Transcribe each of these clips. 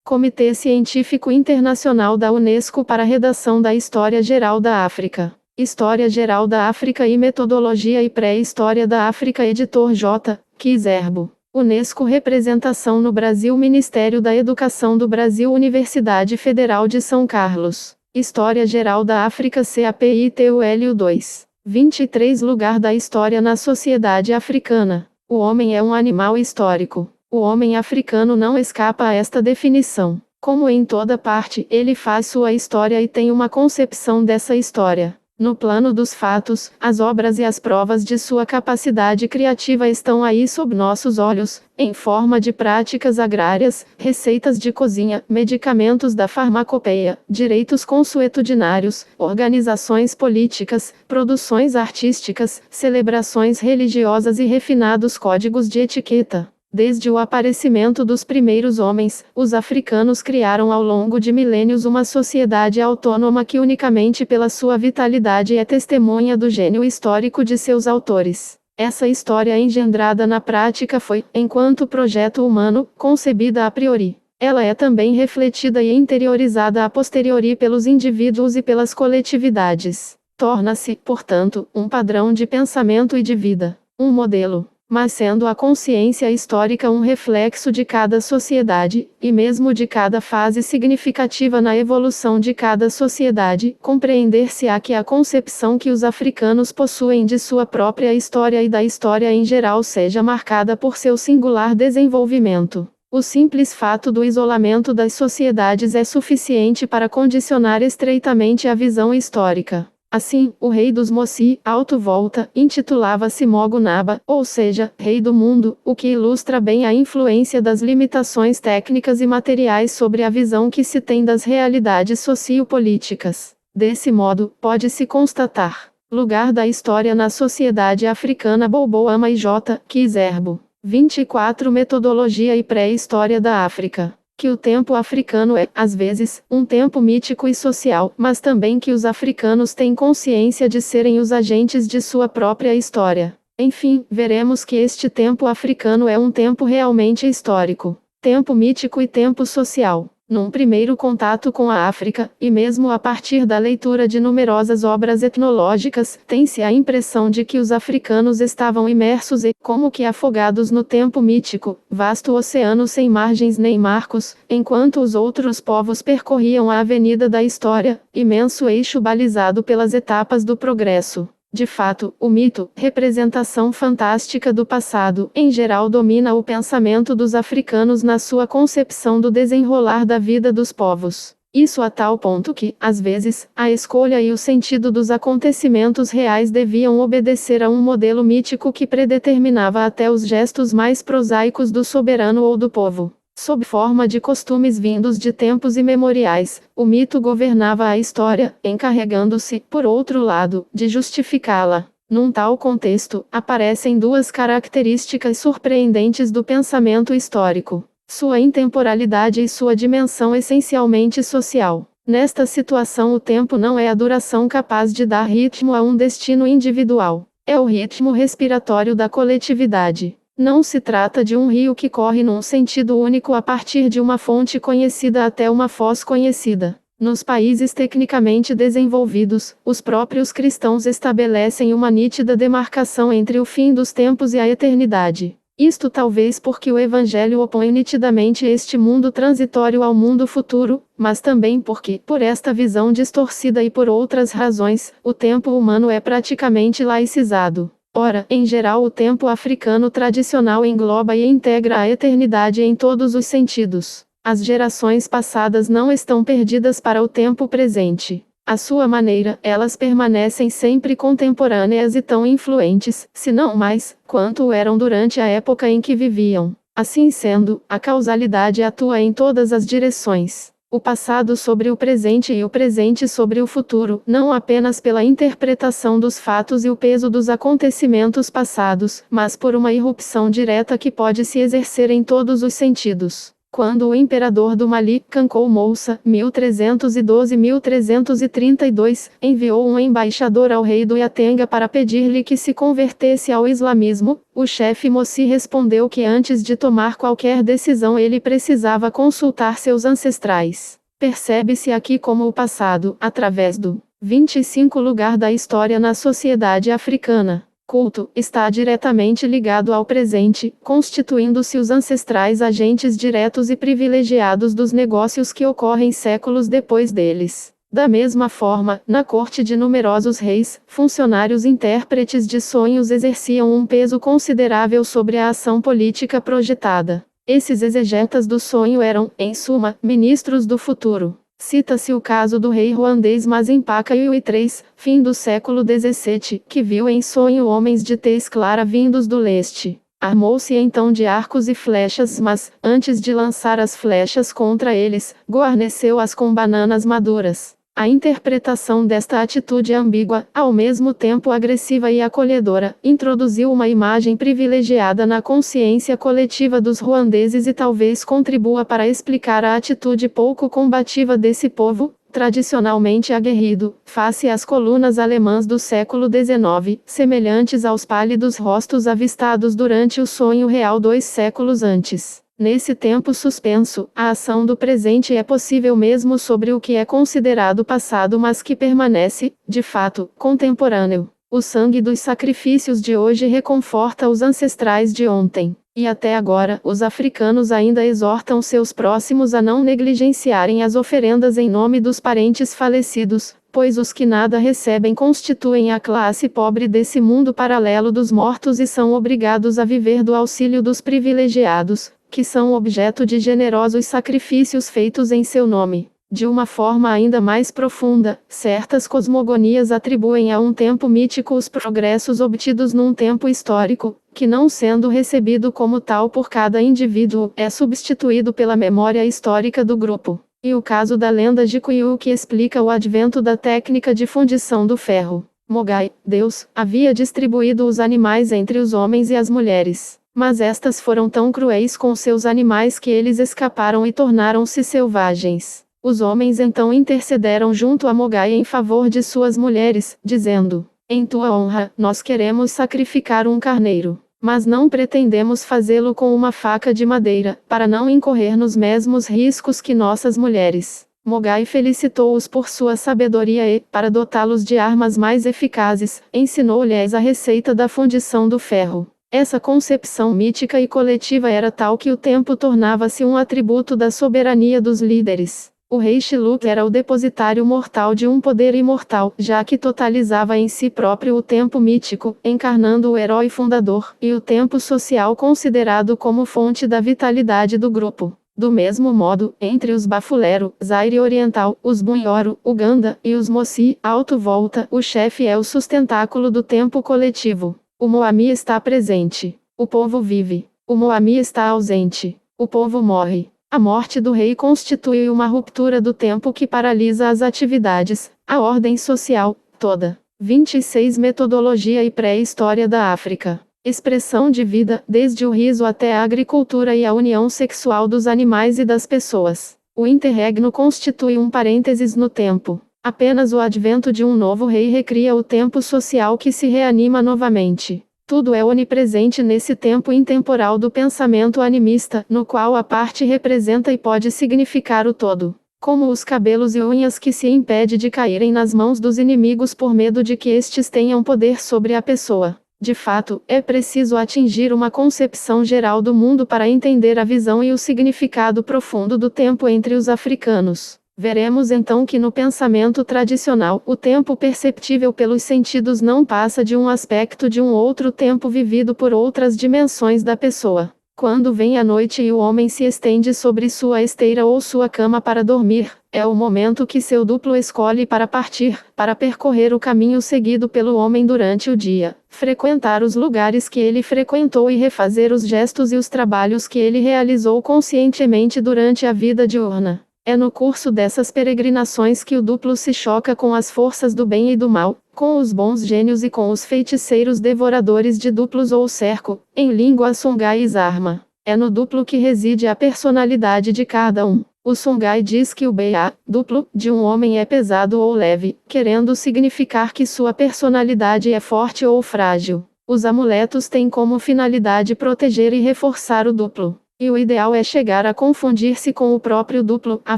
Comitê Científico Internacional da Unesco para a redação da História Geral da África. História Geral da África e Metodologia e Pré-História da África. Editor J. Kizerbo. Unesco. Representação no Brasil. Ministério da Educação do Brasil. Universidade Federal de São Carlos. História Geral da África. CAPITULU 2. 23. Lugar da história na sociedade africana. O homem é um animal histórico. O homem africano não escapa a esta definição. Como em toda parte, ele faz sua história e tem uma concepção dessa história. No plano dos fatos, as obras e as provas de sua capacidade criativa estão aí sob nossos olhos, em forma de práticas agrárias, receitas de cozinha, medicamentos da farmacopeia, direitos consuetudinários, organizações políticas, produções artísticas, celebrações religiosas e refinados códigos de etiqueta. Desde o aparecimento dos primeiros homens, os africanos criaram ao longo de milênios uma sociedade autônoma que unicamente pela sua vitalidade é testemunha do gênio histórico de seus autores. Essa história engendrada na prática foi, enquanto projeto humano, concebida a priori. Ela é também refletida e interiorizada a posteriori pelos indivíduos e pelas coletividades. Torna-se, portanto, um padrão de pensamento e de vida, um modelo. Mas sendo a consciência histórica um reflexo de cada sociedade, e mesmo de cada fase significativa na evolução de cada sociedade, compreender-se-á que a concepção que os africanos possuem de sua própria história e da história em geral seja marcada por seu singular desenvolvimento. O simples fato do isolamento das sociedades é suficiente para condicionar estreitamente a visão histórica. Assim, o rei dos Mossi, Alto-Volta, intitulava-se Mogo Naba, ou seja, rei do mundo, o que ilustra bem a influência das limitações técnicas e materiais sobre a visão que se tem das realidades sociopolíticas. Desse modo, pode-se constatar: lugar da história na sociedade africana. Boboama e J. Kizerbo. 24. Metodologia e pré-história da África. Que o tempo africano é, às vezes, um tempo mítico e social, mas também que os africanos têm consciência de serem os agentes de sua própria história. Enfim, veremos que este tempo africano é um tempo realmente histórico, tempo mítico e tempo social. Num primeiro contato com a África, e mesmo a partir da leitura de numerosas obras etnológicas, tem-se a impressão de que os africanos estavam imersos e, como que afogados no tempo mítico, vasto oceano sem margens nem marcos, enquanto os outros povos percorriam a avenida da história, imenso eixo balizado pelas etapas do progresso. De fato, o mito, representação fantástica do passado, em geral domina o pensamento dos africanos na sua concepção do desenrolar da vida dos povos. Isso a tal ponto que, às vezes, a escolha e o sentido dos acontecimentos reais deviam obedecer a um modelo mítico que predeterminava até os gestos mais prosaicos do soberano ou do povo. Sob forma de costumes vindos de tempos imemoriais, o mito governava a história, encarregando-se, por outro lado, de justificá-la. Num tal contexto, aparecem duas características surpreendentes do pensamento histórico: sua intemporalidade e sua dimensão essencialmente social. Nesta situação, o tempo não é a duração capaz de dar ritmo a um destino individual. É o ritmo respiratório da coletividade. Não se trata de um rio que corre num sentido único a partir de uma fonte conhecida até uma foz conhecida. Nos países tecnicamente desenvolvidos, os próprios cristãos estabelecem uma nítida demarcação entre o fim dos tempos e a eternidade. Isto talvez porque o Evangelho opõe nitidamente este mundo transitório ao mundo futuro, mas também porque, por esta visão distorcida e por outras razões, o tempo humano é praticamente laicizado. Ora, em geral, o tempo africano tradicional engloba e integra a eternidade em todos os sentidos. As gerações passadas não estão perdidas para o tempo presente. À sua maneira, elas permanecem sempre contemporâneas e tão influentes, se não mais, quanto o eram durante a época em que viviam. Assim sendo, a causalidade atua em todas as direções. O passado sobre o presente e o presente sobre o futuro, não apenas pela interpretação dos fatos e o peso dos acontecimentos passados, mas por uma irrupção direta que pode se exercer em todos os sentidos. Quando o imperador do Mali, Kankou Moussa, 1312-1332, enviou um embaixador ao rei do Yatenga para pedir-lhe que se convertesse ao islamismo, o chefe Mossi respondeu que antes de tomar qualquer decisão ele precisava consultar seus ancestrais. Percebe-se aqui como o passado, através do 25 lugar da história na sociedade africana. Culto, está diretamente ligado ao presente, constituindo-se os ancestrais agentes diretos e privilegiados dos negócios que ocorrem séculos depois deles. Da mesma forma, na corte de numerosos reis, funcionários intérpretes de sonhos exerciam um peso considerável sobre a ação política projetada. Esses exegetas do sonho eram, em suma, ministros do futuro. Cita-se o caso do rei ruandês Mazimpaka III, fim do século XVII, que viu em sonho homens de tez clara vindos do leste. Armou-se então de arcos e flechas, mas, antes de lançar as flechas contra eles, guarneceu-as com bananas maduras. A interpretação desta atitude ambígua, ao mesmo tempo agressiva e acolhedora, introduziu uma imagem privilegiada na consciência coletiva dos ruandeses e talvez contribua para explicar a atitude pouco combativa desse povo, tradicionalmente aguerrido, face às colunas alemãs do século XIX, semelhantes aos pálidos rostos avistados durante o sonho real 2 séculos antes. Nesse tempo suspenso, a ação do presente é possível mesmo sobre o que é considerado passado mas que permanece, de fato, contemporâneo. O sangue dos sacrifícios de hoje reconforta os ancestrais de ontem. E até agora, os africanos ainda exortam seus próximos a não negligenciarem as oferendas em nome dos parentes falecidos, pois os que nada recebem constituem a classe pobre desse mundo paralelo dos mortos e são obrigados a viver do auxílio dos privilegiados, que são objeto de generosos sacrifícios feitos em seu nome. De uma forma ainda mais profunda, certas cosmogonias atribuem a um tempo mítico os progressos obtidos num tempo histórico, que não sendo recebido como tal por cada indivíduo, é substituído pela memória histórica do grupo. E o caso da lenda de Kuiu que explica o advento da técnica de fundição do ferro. Mogai, Deus, havia distribuído os animais entre os homens e as mulheres. Mas estas foram tão cruéis com seus animais que eles escaparam e tornaram-se selvagens. Os homens então intercederam junto a Mogai em favor de suas mulheres, dizendo: em tua honra, nós queremos sacrificar um carneiro. Mas não pretendemos fazê-lo com uma faca de madeira, para não incorrer nos mesmos riscos que nossas mulheres. Mogai felicitou-os por sua sabedoria e, para dotá-los de armas mais eficazes, ensinou-lhes a receita da fundição do ferro. Essa concepção mítica e coletiva era tal que o tempo tornava-se um atributo da soberania dos líderes. O rei Shiluk era o depositário mortal de um poder imortal, já que totalizava em si próprio o tempo mítico, encarnando o herói fundador, e o tempo social considerado como fonte da vitalidade do grupo. Do mesmo modo, entre os Bafulero, Zaire Oriental, os Bunyoro, Uganda, e os Mossi, Alto Volta, o chefe é o sustentáculo do tempo coletivo. O Moami está presente. O povo vive. O Moami está ausente. O povo morre. A morte do rei constitui uma ruptura do tempo que paralisa as atividades, a ordem social, toda. 26 Metodologia e pré-história da África. Expressão de vida, desde o riso até a agricultura e a união sexual dos animais e das pessoas. O interregno constitui um parênteses no tempo. Apenas o advento de um novo rei recria o tempo social que se reanima novamente. Tudo é onipresente nesse tempo intemporal do pensamento animista, no qual a parte representa e pode significar o todo. Como os cabelos e unhas que se impede de caírem nas mãos dos inimigos por medo de que estes tenham poder sobre a pessoa. De fato, é preciso atingir uma concepção geral do mundo para entender a visão e o significado profundo do tempo entre os africanos. Veremos então que no pensamento tradicional, o tempo perceptível pelos sentidos não passa de um aspecto de um outro tempo vivido por outras dimensões da pessoa. Quando vem a noite e o homem se estende sobre sua esteira ou sua cama para dormir, é o momento que seu duplo escolhe para partir, para percorrer o caminho seguido pelo homem durante o dia, frequentar os lugares que ele frequentou e refazer os gestos e os trabalhos que ele realizou conscientemente durante a vida diurna. É no curso dessas peregrinações que o duplo se choca com as forças do bem e do mal, com os bons gênios e com os feiticeiros devoradores de duplos ou cerco, em língua Songhai e Zarma. É no duplo que reside a personalidade de cada um. O Songhai diz que o BA, duplo, de um homem é pesado ou leve, querendo significar que sua personalidade é forte ou frágil. Os amuletos têm como finalidade proteger e reforçar o duplo. E o ideal é chegar a confundir-se com o próprio duplo, a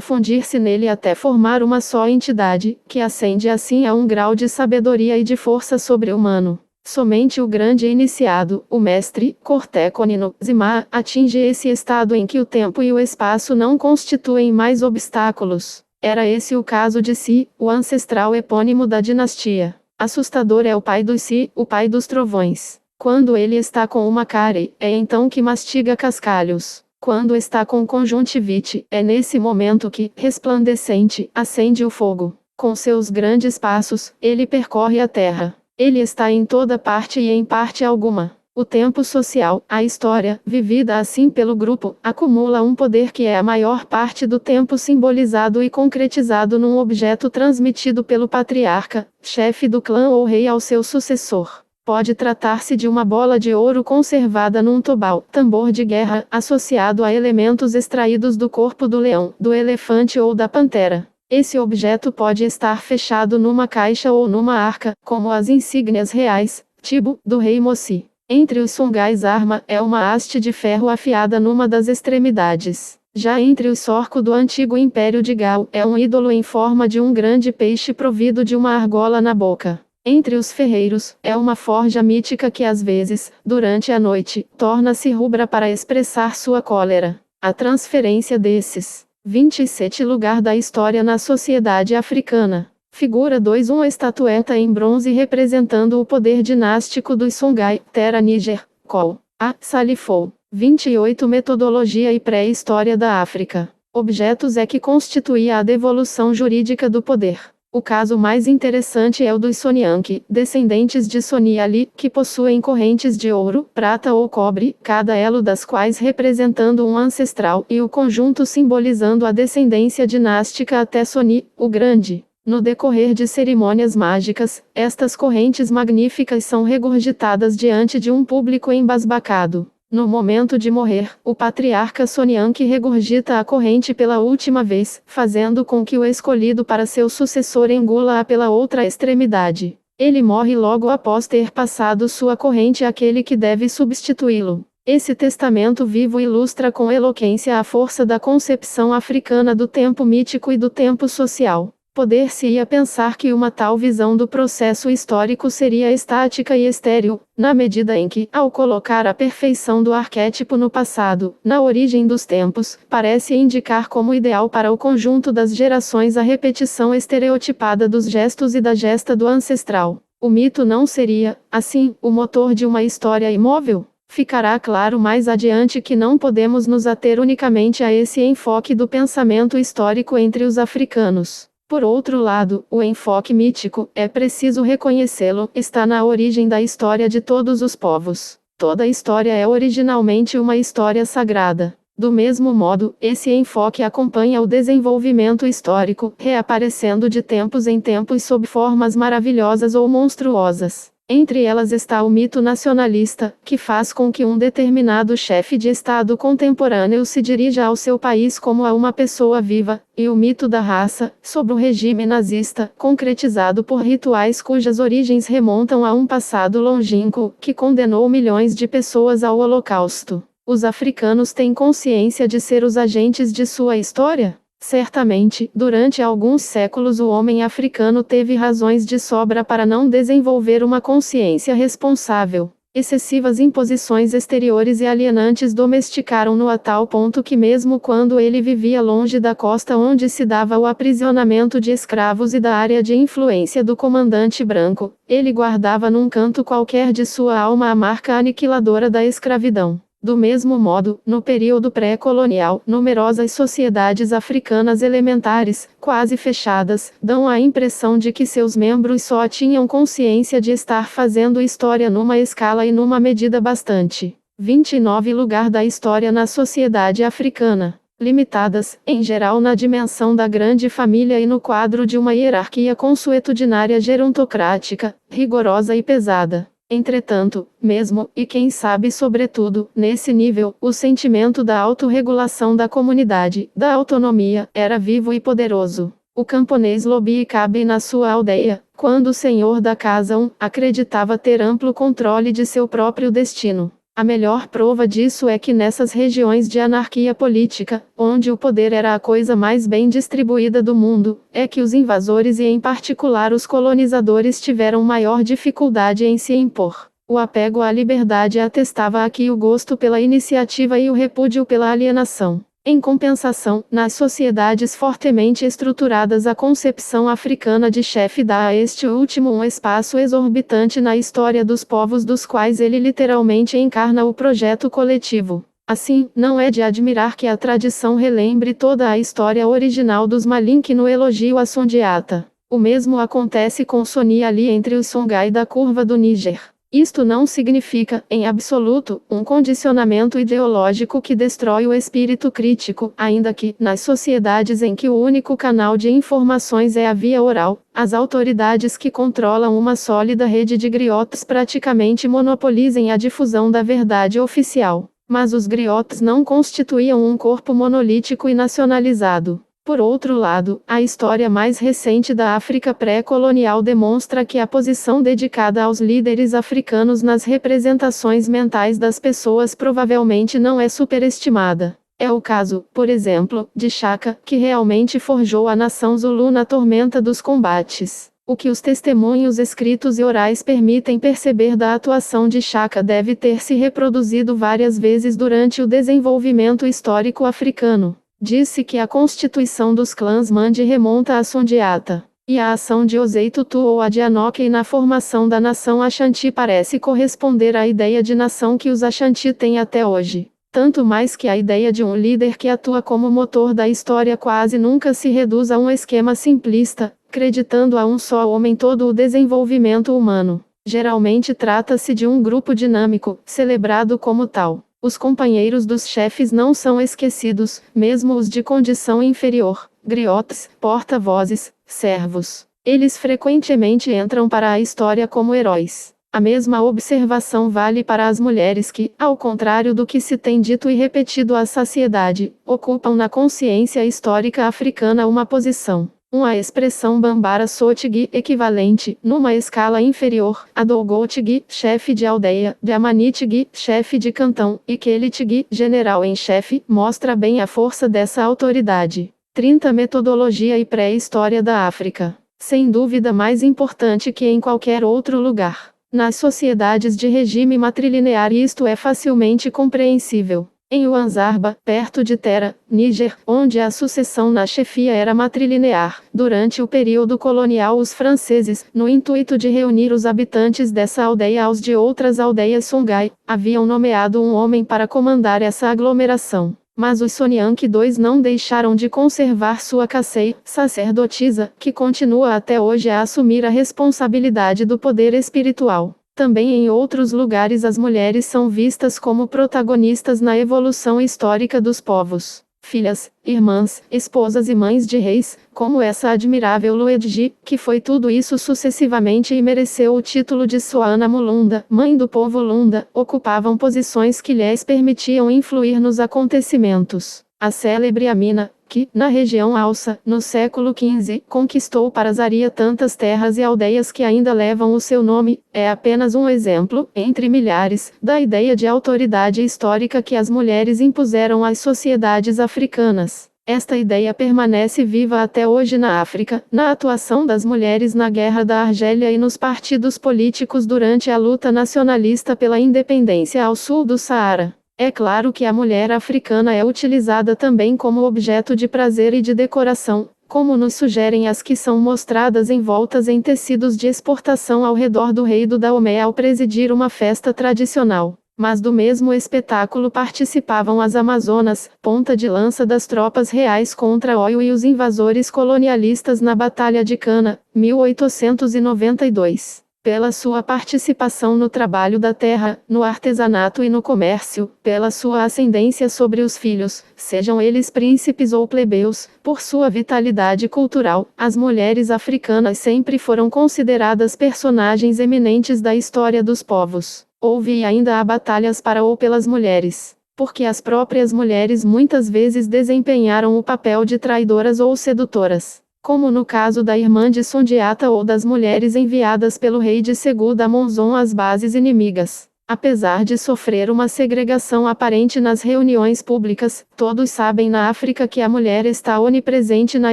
fundir-se nele até formar uma só entidade, que ascende assim a um grau de sabedoria e de força sobre-humano. Somente o grande iniciado, o mestre, Corteconino, Zima, atinge esse estado em que o tempo e o espaço não constituem mais obstáculos. Era esse o caso de Si, o ancestral epônimo da dinastia. Assustador é o pai dos Si, o pai dos trovões. Quando ele está com uma cárie, é então que mastiga cascalhos. Quando está com conjuntivite, é nesse momento que, resplandecente, acende o fogo. Com seus grandes passos, ele percorre a terra. Ele está em toda parte e em parte alguma. O tempo social, a história, vivida assim pelo grupo, acumula um poder que é a maior parte do tempo simbolizado e concretizado num objeto transmitido pelo patriarca, chefe do clã ou rei ao seu sucessor. Pode tratar-se de uma bola de ouro conservada num tobal, tambor de guerra, associado a elementos extraídos do corpo do leão, do elefante ou da pantera. Esse objeto pode estar fechado numa caixa ou numa arca, como as insígnias reais, Tibo, do rei Mossi. Entre os Songhais arma é uma haste de ferro afiada numa das extremidades. Já entre os Sorco do antigo Império de Gao é um ídolo em forma de um grande peixe provido de uma argola na boca. Entre os ferreiros, é uma forja mítica que às vezes, durante a noite, torna-se rubra para expressar sua cólera. A transferência desses 27 lugar da história na sociedade africana. Figura 2 uma estatueta em bronze representando o poder dinástico dos Songhai, Terra Níger, Col. A. Salifou. 28 Metodologia e pré-história da África. Objetos é que constituía a devolução jurídica do poder. O caso mais interessante é o dos Sonianke, descendentes de Soni Ali, que possuem correntes de ouro, prata ou cobre, cada elo das quais representando um ancestral, e o conjunto simbolizando a descendência dinástica até Soni, o Grande. No decorrer de cerimônias mágicas, estas correntes magníficas são regurgitadas diante de um público embasbacado. No momento de morrer, o patriarca Sonianke regurgita a corrente pela última vez, fazendo com que o escolhido para seu sucessor engula-a pela outra extremidade. Ele morre logo após ter passado sua corrente àquele que deve substituí-lo. Esse testamento vivo ilustra com eloquência a força da concepção africana do tempo mítico e do tempo social. Poder-se-ia pensar que uma tal visão do processo histórico seria estática e estéril, na medida em que, ao colocar a perfeição do arquétipo no passado, na origem dos tempos, parece indicar como ideal para o conjunto das gerações a repetição estereotipada dos gestos e da gesta do ancestral. O mito não seria, assim, o motor de uma história imóvel? Ficará claro mais adiante que não podemos nos ater unicamente a esse enfoque do pensamento histórico entre os africanos. Por outro lado, o enfoque mítico, é preciso reconhecê-lo, está na origem da história de todos os povos. Toda história é originalmente uma história sagrada. Do mesmo modo, esse enfoque acompanha o desenvolvimento histórico, reaparecendo de tempos em tempos sob formas maravilhosas ou monstruosas. Entre elas está o mito nacionalista, que faz com que um determinado chefe de Estado contemporâneo se dirija ao seu país como a uma pessoa viva, e o mito da raça, sob o regime nazista, concretizado por rituais cujas origens remontam a um passado longínquo, que condenou milhões de pessoas ao Holocausto. Os africanos têm consciência de ser os agentes de sua história? Certamente, durante alguns séculos o homem africano teve razões de sobra para não desenvolver uma consciência responsável. Excessivas imposições exteriores e alienantes domesticaram-no a tal ponto que mesmo quando ele vivia longe da costa onde se dava o aprisionamento de escravos e da área de influência do comandante branco, ele guardava num canto qualquer de sua alma a marca aniquiladora da escravidão. Do mesmo modo, no período pré-colonial, numerosas sociedades africanas elementares, quase fechadas, dão a impressão de que seus membros só tinham consciência de estar fazendo história numa escala e numa medida bastante. 29 Lugar da história na sociedade africana. Limitadas, em geral na dimensão da grande família e no quadro de uma hierarquia consuetudinária gerontocrática, rigorosa e pesada. Entretanto, mesmo, e quem sabe sobretudo, nesse nível, o sentimento da autorregulação da comunidade, da autonomia, era vivo e poderoso. O camponês Lobi cabe na sua aldeia, quando o senhor da casa acreditava ter amplo controle de seu próprio destino. A melhor prova disso é que nessas regiões de anarquia política, onde o poder era a coisa mais bem distribuída do mundo, é que os invasores e em particular os colonizadores tiveram maior dificuldade em se impor. O apego à liberdade atestava aqui o gosto pela iniciativa e o repúdio pela alienação. Em compensação, nas sociedades fortemente estruturadas, a concepção africana de chefe dá a este último um espaço exorbitante na história dos povos dos quais ele literalmente encarna o projeto coletivo. Assim, não é de admirar que a tradição relembre toda a história original dos Malinke no elogio a Sundiata. O mesmo acontece com Soni Ali entre os Songhai da curva do Níger. Isto não significa, em absoluto, um condicionamento ideológico que destrói o espírito crítico, ainda que, nas sociedades em que o único canal de informações é a via oral, as autoridades que controlam uma sólida rede de griotes praticamente monopolizem a difusão da verdade oficial. Mas os griotes não constituíam um corpo monolítico e nacionalizado. Por outro lado, a história mais recente da África pré-colonial demonstra que a posição dedicada aos líderes africanos nas representações mentais das pessoas provavelmente não é superestimada. É o caso, por exemplo, de Shaka, que realmente forjou a nação Zulu na tormenta dos combates. O que os testemunhos escritos e orais permitem perceber da atuação de Shaka deve ter se reproduzido várias vezes durante o desenvolvimento histórico africano. Disse que a constituição dos clãs Mande remonta a Sundiata, e a ação de Osei Tutu ou a de Anoke na formação da nação Ashanti parece corresponder à ideia de nação que os Ashanti têm até hoje. Tanto mais que a ideia de um líder que atua como motor da história quase nunca se reduz a um esquema simplista, acreditando a um só homem todo o desenvolvimento humano. Geralmente trata-se de um grupo dinâmico, celebrado como tal. Os companheiros dos chefes não são esquecidos, mesmo os de condição inferior, griotes, porta-vozes, servos. Eles frequentemente entram para a história como heróis. A mesma observação vale para as mulheres que, ao contrário do que se tem dito e repetido à saciedade, ocupam na consciência histórica africana uma posição. Uma expressão Bambara Sotigi equivalente, numa escala inferior, a Dolgotigi, chefe de aldeia, Biamanitigi, chefe de cantão, e Kelitigi, general em chefe, mostra bem a força dessa autoridade. 30 Metodologia e pré-história da África. Sem dúvida mais importante que em qualquer outro lugar. Nas sociedades de regime matrilinear isto é facilmente compreensível. Em Uanzarba, perto de Tera, Níger, onde a sucessão na chefia era matrilinear, durante o período colonial os franceses, no intuito de reunir os habitantes dessa aldeia aos de outras aldeias Songhai, haviam nomeado um homem para comandar essa aglomeração. Mas os Sonyanke II não deixaram de conservar sua Kasei, sacerdotisa, que continua até hoje a assumir a responsabilidade do poder espiritual. Também em outros lugares as mulheres são vistas como protagonistas na evolução histórica dos povos. Filhas, irmãs, esposas e mães de reis, como essa admirável Luedji, que foi tudo isso sucessivamente e mereceu o título de Soana Mulunda, mãe do povo Lunda, ocupavam posições que lhes permitiam influir nos acontecimentos. A célebre Amina, que, na região Alça, no século XV, conquistou para Zaria tantas terras e aldeias que ainda levam o seu nome, é apenas um exemplo, entre milhares, da ideia de autoridade histórica que as mulheres impuseram às sociedades africanas. Esta ideia permanece viva até hoje na África, na atuação das mulheres na Guerra da Argélia e nos partidos políticos durante a luta nacionalista pela independência ao sul do Saara. É claro que a mulher africana é utilizada também como objeto de prazer e de decoração, como nos sugerem as que são mostradas envoltas em tecidos de exportação ao redor do rei do Daomé ao presidir uma festa tradicional. Mas do mesmo espetáculo participavam as Amazonas, ponta de lança das tropas reais contra Oyo e os invasores colonialistas na Batalha de Cana, 1892. pela sua participação no trabalho da terra, no artesanato e no comércio, pela sua ascendência sobre os filhos, sejam eles príncipes ou plebeus, por sua vitalidade cultural, as mulheres africanas sempre foram consideradas personagens eminentes da história dos povos. Houve e ainda há batalhas para ou pelas mulheres, porque as próprias mulheres muitas vezes desempenharam o papel de traidoras ou sedutoras, como no caso da irmã de Sundiata ou das mulheres enviadas pelo rei de Segu da Monzon às bases inimigas. Apesar de sofrer uma segregação aparente nas reuniões públicas, todos sabem na África que a mulher está onipresente na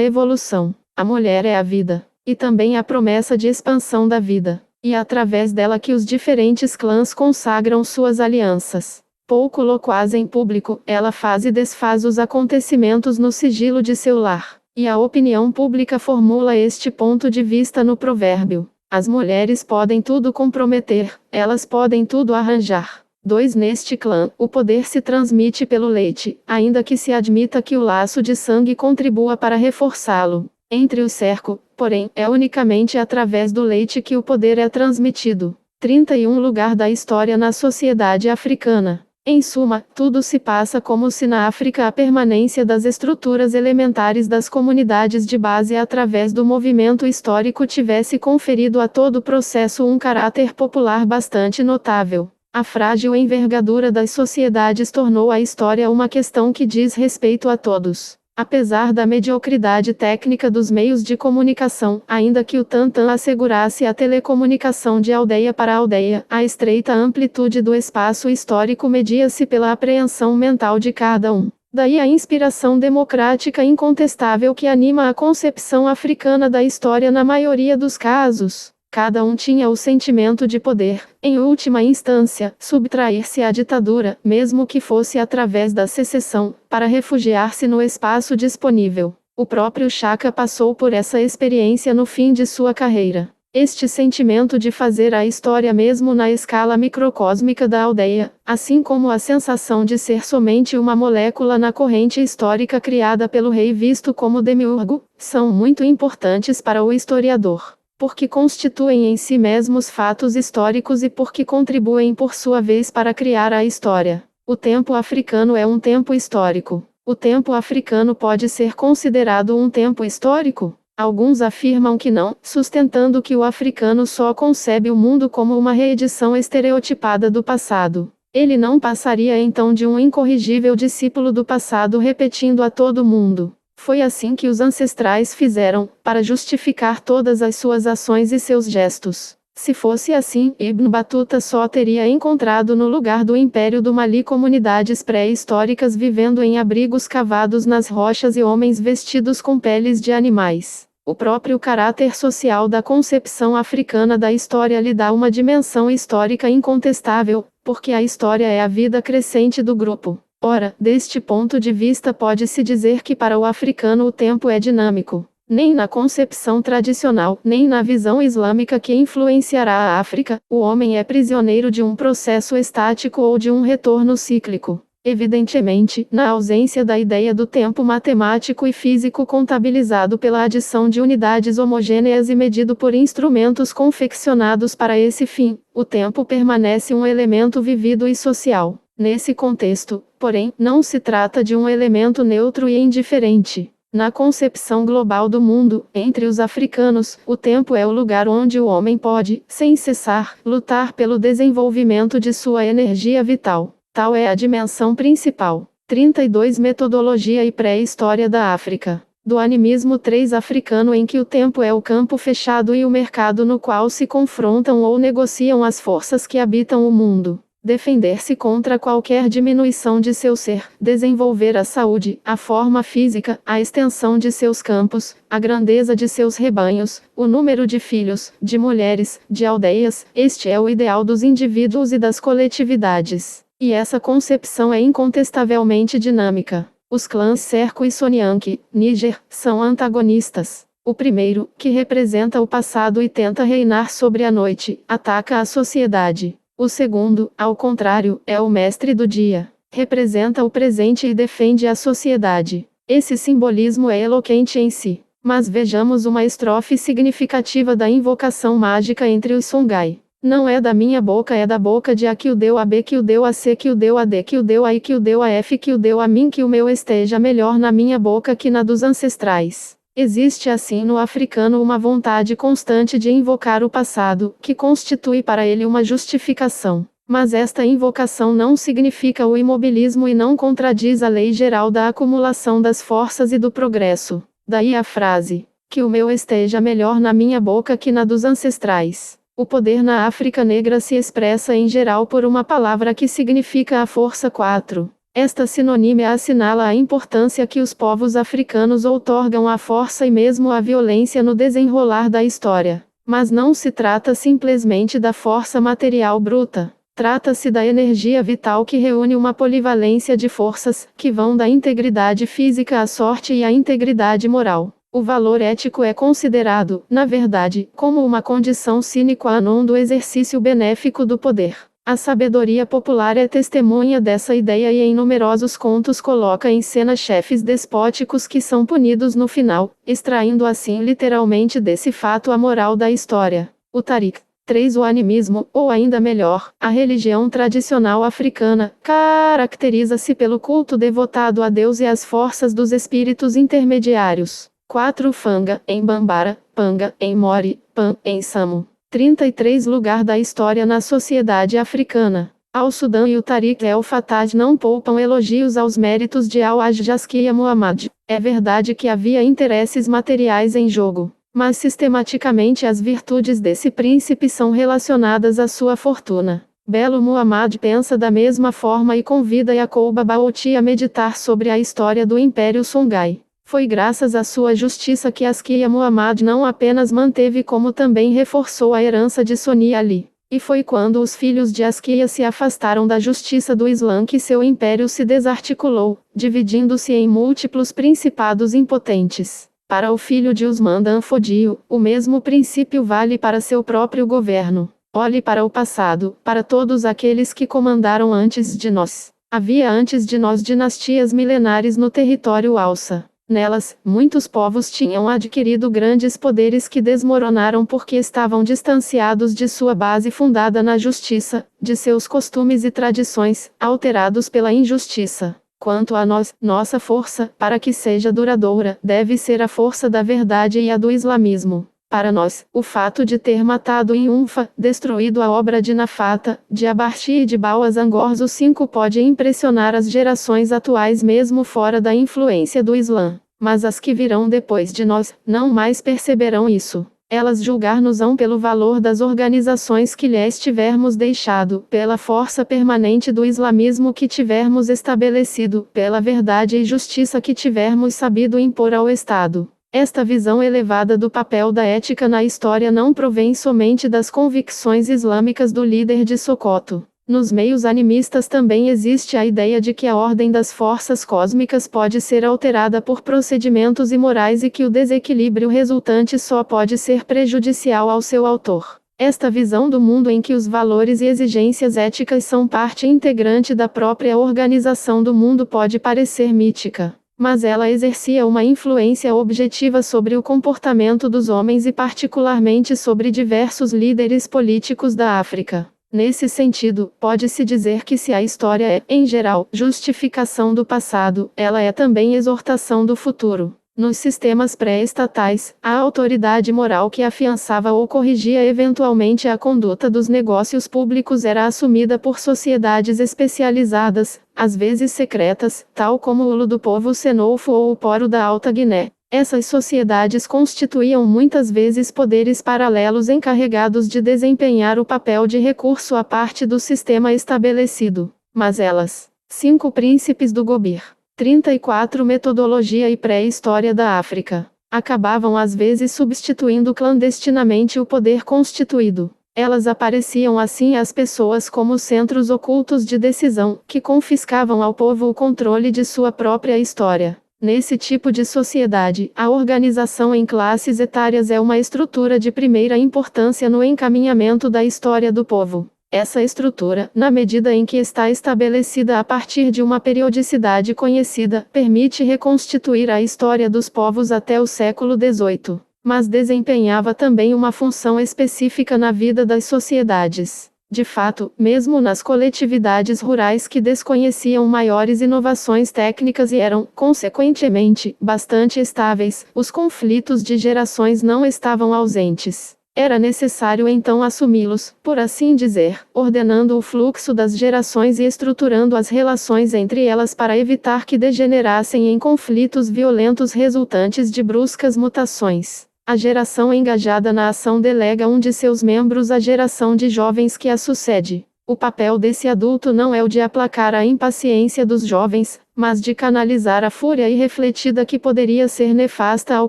evolução. A mulher é a vida, e também a promessa de expansão da vida, e é através dela que os diferentes clãs consagram suas alianças. Pouco loquaz em público, ela faz e desfaz os acontecimentos no sigilo de seu lar. E a opinião pública formula este ponto de vista no provérbio: as mulheres podem tudo comprometer, elas podem tudo arranjar. 2. Neste clã, o poder se transmite pelo leite, ainda que se admita que o laço de sangue contribua para reforçá-lo. Entre o cerco, porém, é unicamente através do leite que o poder é transmitido. 31. Lugar da história na sociedade africana. Em suma, tudo se passa como se na África a permanência das estruturas elementares das comunidades de base através do movimento histórico tivesse conferido a todo o processo um caráter popular bastante notável. A frágil envergadura das sociedades tornou a história uma questão que diz respeito a todos. Apesar da mediocridade técnica dos meios de comunicação, ainda que o Tantan assegurasse a telecomunicação de aldeia para aldeia, a estreita amplitude do espaço histórico media-se pela apreensão mental de cada um. Daí a inspiração democrática incontestável que anima a concepção africana da história na maioria dos casos. Cada um tinha o sentimento de poder, em última instância, subtrair-se à ditadura, mesmo que fosse através da secessão, para refugiar-se no espaço disponível. O próprio Chaka passou por essa experiência no fim de sua carreira. Este sentimento de fazer a história mesmo na escala microcósmica da aldeia, assim como a sensação de ser somente uma molécula na corrente histórica criada pelo rei visto como demiurgo, são muito importantes para o historiador, porque constituem em si mesmos fatos históricos e porque contribuem por sua vez para criar a história. O tempo africano é um tempo histórico. O tempo africano pode ser considerado um tempo histórico? Alguns afirmam que não, sustentando que o africano só concebe o mundo como uma reedição estereotipada do passado. Ele não passaria então de um incorrigível discípulo do passado repetindo a todo mundo. Foi assim que os ancestrais fizeram, para justificar todas as suas ações e seus gestos. Se fosse assim, Ibn Battuta só teria encontrado no lugar do Império do Mali comunidades pré-históricas vivendo em abrigos cavados nas rochas e homens vestidos com peles de animais. O próprio caráter social da concepção africana da história lhe dá uma dimensão histórica incontestável, porque a história é a vida crescente do grupo. Ora, deste ponto de vista pode-se dizer que para o africano o tempo é dinâmico. Nem na concepção tradicional, nem na visão islâmica que influenciará a África, o homem é prisioneiro de um processo estático ou de um retorno cíclico. Evidentemente, na ausência da ideia do tempo matemático e físico contabilizado pela adição de unidades homogêneas e medido por instrumentos confeccionados para esse fim, o tempo permanece um elemento vivido e social. Nesse contexto, porém, não se trata de um elemento neutro e indiferente. Na concepção global do mundo, entre os africanos, o tempo é o lugar onde o homem pode, sem cessar, lutar pelo desenvolvimento de sua energia vital. Tal é a dimensão principal. 32 Metodologia e pré-história da África. Do animismo 3 africano em que o tempo é o campo fechado e o mercado no qual se confrontam ou negociam as forças que habitam o mundo. Defender-se contra qualquer diminuição de seu ser, desenvolver a saúde, a forma física, a extensão de seus campos, a grandeza de seus rebanhos, o número de filhos, de mulheres, de aldeias, este é o ideal dos indivíduos e das coletividades. E essa concepção é incontestavelmente dinâmica. Os clãs Serko e Sonyanke, Níger, são antagonistas. O primeiro, que representa o passado e tenta reinar sobre a noite, ataca a sociedade. O segundo, ao contrário, é o mestre do dia. Representa o presente e defende a sociedade. Esse simbolismo é eloquente em si. Mas vejamos uma estrofe significativa da invocação mágica entre os Songhai. Não é da minha boca, é da boca de A que o deu a B, que o deu a C, que o deu a D, que o deu a I, que o deu a F, que o deu a mim, que o meu esteja melhor na minha boca que na dos ancestrais. Existe assim no africano uma vontade constante de invocar o passado, que constitui para ele uma justificação. Mas esta invocação não significa o imobilismo e não contradiz a lei geral da acumulação das forças e do progresso. Daí a frase, que o meu esteja melhor na minha boca que na dos ancestrais. O poder na África negra se expressa em geral por uma palavra que significa a força 4. Esta sinonímia assinala a importância que os povos africanos outorgam à força e mesmo à violência no desenrolar da história. Mas não se trata simplesmente da força material bruta. Trata-se da energia vital que reúne uma polivalência de forças, que vão da integridade física à sorte e à integridade moral. O valor ético é considerado, na verdade, como uma condição sine qua non do exercício benéfico do poder. A sabedoria popular é testemunha dessa ideia e em numerosos contos coloca em cena chefes despóticos que são punidos no final, extraindo assim literalmente desse fato a moral da história. O Tariq. 3. O animismo, ou ainda melhor, a religião tradicional africana, caracteriza-se pelo culto devotado a Deus e às forças dos espíritos intermediários. 4. Fanga, em Bambara, Panga, em Mori, Pan, em Samo. 33. Lugar da história na sociedade africana. Al-Sudã e o Tariq el-Fatah não poupam elogios aos méritos de Al-Ajjaskia Muhammad. É verdade que havia interesses materiais em jogo. Mas sistematicamente as virtudes desse príncipe são relacionadas à sua fortuna. Belo Muhammad pensa da mesma forma e convida Yacoub Baouti a meditar sobre a história do Império Songhai. Foi graças à sua justiça que Askia Muhammad não apenas manteve como também reforçou a herança de Soni Ali. E foi quando os filhos de Askia se afastaram da justiça do Islã que seu império se desarticulou, dividindo-se em múltiplos principados impotentes. Para o filho de Usman Dan Fodio, o mesmo princípio vale para seu próprio governo. Olhe para o passado, para todos aqueles que comandaram antes de nós. Havia antes de nós dinastias milenares no território Hausa. Nelas, muitos povos tinham adquirido grandes poderes que desmoronaram porque estavam distanciados de sua base fundada na justiça, de seus costumes e tradições, alterados pela injustiça. Quanto a nós, nossa força, para que seja duradoura, deve ser a força da verdade e a do islamismo. Para nós, o fato de ter matado em Unfa, destruído a obra de Nafata, de Abarchi e de Bawas Angorzo 5 pode impressionar as gerações atuais mesmo fora da influência do Islã. Mas as que virão depois de nós, não mais perceberão isso. Elas julgar-nos-ão pelo valor das organizações que lhes tivermos deixado, pela força permanente do islamismo que tivermos estabelecido, pela verdade e justiça que tivermos sabido impor ao Estado. Esta visão elevada do papel da ética na história não provém somente das convicções islâmicas do líder de Sokoto. Nos meios animistas também existe a ideia de que a ordem das forças cósmicas pode ser alterada por procedimentos imorais e que o desequilíbrio resultante só pode ser prejudicial ao seu autor. Esta visão do mundo em que os valores e exigências éticas são parte integrante da própria organização do mundo pode parecer mítica, mas ela exercia uma influência objetiva sobre o comportamento dos homens e particularmente sobre diversos líderes políticos da África. Nesse sentido, pode-se dizer que se a história é, em geral, justificação do passado, ela é também exortação do futuro. Nos sistemas pré-estatais, a autoridade moral que afiançava ou corrigia eventualmente a conduta dos negócios públicos era assumida por sociedades especializadas, às vezes secretas, tal como o Ulu do povo Senolfo ou o Poro da Alta Guiné. Essas sociedades constituíam muitas vezes poderes paralelos encarregados de desempenhar o papel de recurso à parte do sistema estabelecido. Mas elas, 5 príncipes do Gobir, 34 Metodologia e pré-história da África, acabavam às vezes substituindo clandestinamente o poder constituído. Elas apareciam assim às pessoas como centros ocultos de decisão, que confiscavam ao povo o controle de sua própria história. Nesse tipo de sociedade, a organização em classes etárias é uma estrutura de primeira importância no encaminhamento da história do povo. Essa estrutura, na medida em que está estabelecida a partir de uma periodicidade conhecida, permite reconstituir a história dos povos até o século XVIII, mas desempenhava também uma função específica na vida das sociedades. De fato, mesmo nas coletividades rurais que desconheciam maiores inovações técnicas e eram, consequentemente, bastante estáveis, os conflitos de gerações não estavam ausentes. Era necessário então assumi-los, por assim dizer, ordenando o fluxo das gerações e estruturando as relações entre elas para evitar que degenerassem em conflitos violentos resultantes de bruscas mutações. A geração engajada na ação delega um de seus membros à geração de jovens que a sucede. O papel desse adulto não é o de aplacar a impaciência dos jovens, mas de canalizar a fúria irrefletida que poderia ser nefasta ao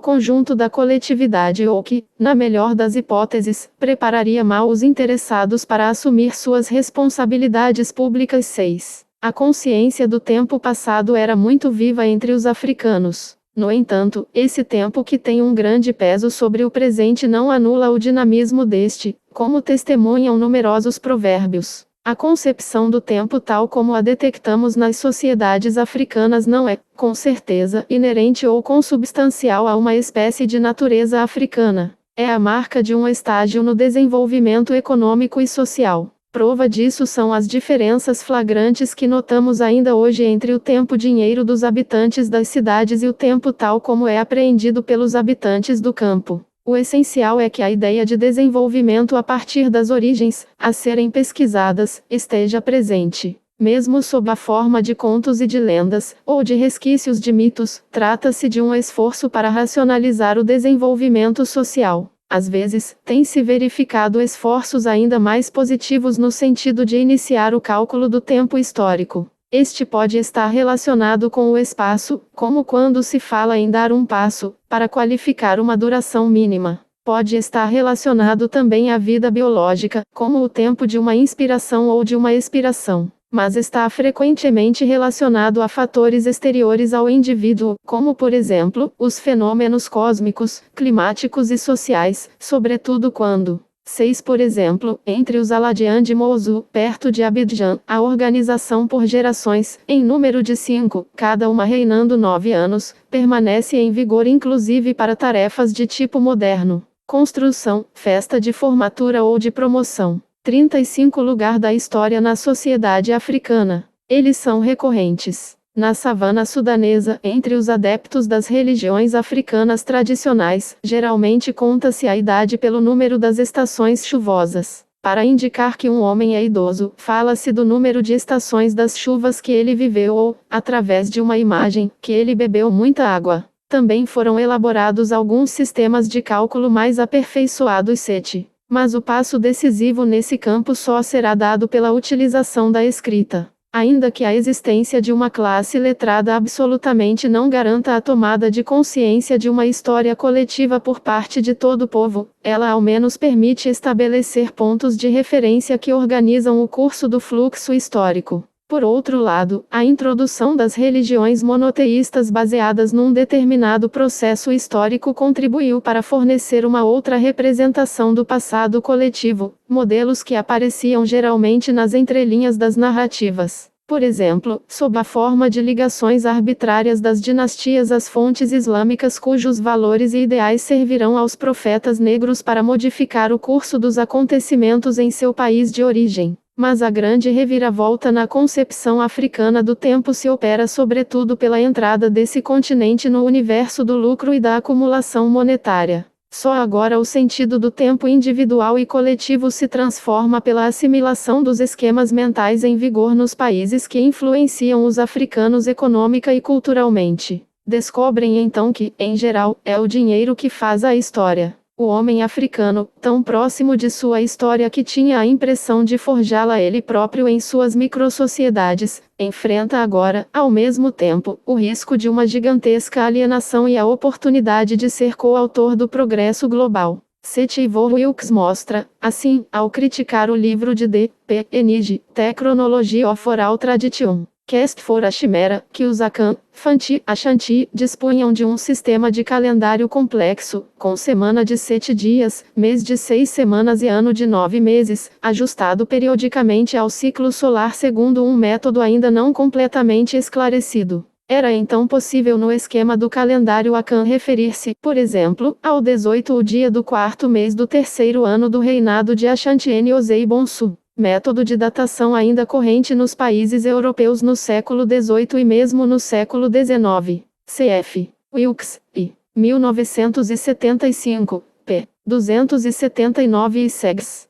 conjunto da coletividade ou que, na melhor das hipóteses, prepararia mal os interessados para assumir suas responsabilidades públicas. 6. A consciência do tempo passado era muito viva entre os africanos. No entanto, esse tempo que tem um grande peso sobre o presente não anula o dinamismo deste, como testemunham numerosos provérbios. A concepção do tempo tal como a detectamos nas sociedades africanas não é, com certeza, inerente ou consubstancial a uma espécie de natureza africana. É a marca de um estágio no desenvolvimento econômico e social. Prova disso são as diferenças flagrantes que notamos ainda hoje entre o tempo-dinheiro dos habitantes das cidades e o tempo tal como é apreendido pelos habitantes do campo. O essencial é que a ideia de desenvolvimento a partir das origens, a serem pesquisadas, esteja presente. Mesmo sob a forma de contos e de lendas, ou de resquícios de mitos, trata-se de um esforço para racionalizar o desenvolvimento social. Às vezes, tem-se verificado esforços ainda mais positivos no sentido de iniciar o cálculo do tempo histórico. Este pode estar relacionado com o espaço, como quando se fala em dar um passo, para qualificar uma duração mínima. Pode estar relacionado também à vida biológica, como o tempo de uma inspiração ou de uma expiração. Mas está frequentemente relacionado a fatores exteriores ao indivíduo, como por exemplo, os fenômenos cósmicos, climáticos e sociais, sobretudo quando 6. Por exemplo, entre os Aladian de Moussou, perto de Abidjan, a organização por gerações, em número de 5, cada uma reinando 9 anos, permanece em vigor inclusive para tarefas de tipo moderno. Construção, festa de formatura ou de promoção. 35. Lugar da história na sociedade africana. Eles são recorrentes. Na savana sudanesa, entre os adeptos das religiões africanas tradicionais, geralmente conta-se a idade pelo número das estações chuvosas. Para indicar que um homem é idoso, fala-se do número de estações das chuvas que ele viveu ou, através de uma imagem, que ele bebeu muita água. Também foram elaborados alguns sistemas de cálculo mais aperfeiçoados. 7. Mas o passo decisivo nesse campo só será dado pela utilização da escrita. Ainda que a existência de uma classe letrada absolutamente não garanta a tomada de consciência de uma história coletiva por parte de todo o povo, ela ao menos permite estabelecer pontos de referência que organizam o curso do fluxo histórico. Por outro lado, a introdução das religiões monoteístas baseadas num determinado processo histórico contribuiu para fornecer uma outra representação do passado coletivo, modelos que apareciam geralmente nas entrelinhas das narrativas. Por exemplo, sob a forma de ligações arbitrárias das dinastias às fontes islâmicas cujos valores e ideais servirão aos profetas negros para modificar o curso dos acontecimentos em seu país de origem. Mas a grande reviravolta na concepção africana do tempo se opera sobretudo pela entrada desse continente no universo do lucro e da acumulação monetária. Só agora o sentido do tempo individual e coletivo se transforma pela assimilação dos esquemas mentais em vigor nos países que influenciam os africanos econômica e culturalmente. Descobrem então que, em geral, é o dinheiro que faz a história. O homem africano, tão próximo de sua história que tinha a impressão de forjá-la ele próprio em suas microsociedades, enfrenta agora, ao mesmo tempo, o risco de uma gigantesca alienação e a oportunidade de ser coautor do progresso global. Ivor Wilkes mostra, assim, ao criticar o livro de D. P. Enige, The Chronology of Oral Tradition, Cast for a Chimera, que os Akan, Fanti, Ashanti, dispunham de um sistema de calendário complexo, com semana de 7 dias, mês de 6 semanas e ano de 9 meses, ajustado periodicamente ao ciclo solar segundo um método ainda não completamente esclarecido. Era então possível no esquema do calendário Akan referir-se, por exemplo, ao 18 o dia do 4º mês do 3º ano do reinado de Ashanti Osei Bonsu. Método de datação ainda corrente nos países europeus no século XVIII e mesmo no século XIX. Cf. Wilkes, I. 1975, p. 279 e segs.